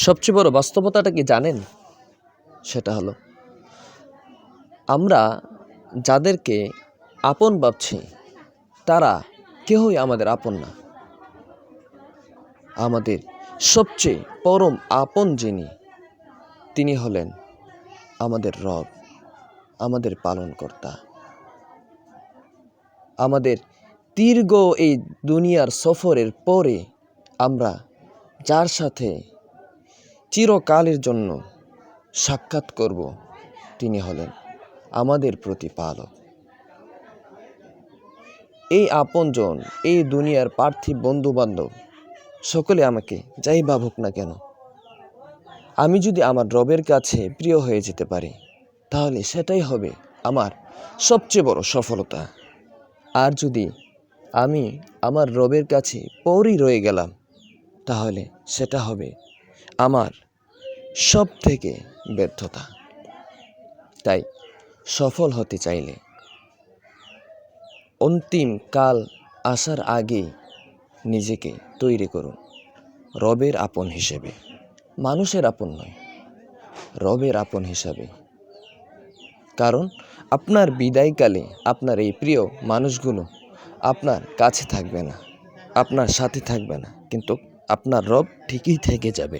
সবচেয়ে বড় বাস্তবতাটা কি জানেন? সেটা হলো আমরা যাদেরকে আপন ভাবছি তারা কেউই আমাদের আপন না। আমাদের সবচেয়ে পরম আপন যিনি, তিনি হলেন আমাদের রব, আমাদের পালনকর্তা। আমাদের দীর্ঘ এই দুনিয়ার সফরের পরে আমরা যার সাথে চিরকালের জন্য সাক্ষাৎ করব, তিনি হলেন আমাদের প্রতিপালক। এই আপনজন, এই দুনিয়ার পার্থিব বন্ধুবান্ধব সকলে আমাকে যাই ভাবুক না কেন, আমি যদি আমার রবের কাছে প্রিয় হয়ে যেতে পারি, তাহলে সেটাই হবে আমার সবচেয়ে বড় সফলতা। আর যদি আমি আমার রবের কাছে পরই রয়ে গেলাম, তাহলে সেটা হবে আমার সব থেকে ব্যর্থতা। তাই সফল হতে চাইলে অন্তিম কাল আসার আগেই নিজেকে তৈরি করুন রবের আপন হিসেবে, মানুষের আপন নয়, রবের আপন হিসাবে। কারণ আপনার বিদায়কালে আপনার এই প্রিয় মানুষগুলো আপনার কাছে থাকবে না, আপনার সাথে থাকবে না, কিন্তু আপনার রব ঠিকই থেকে যাবে।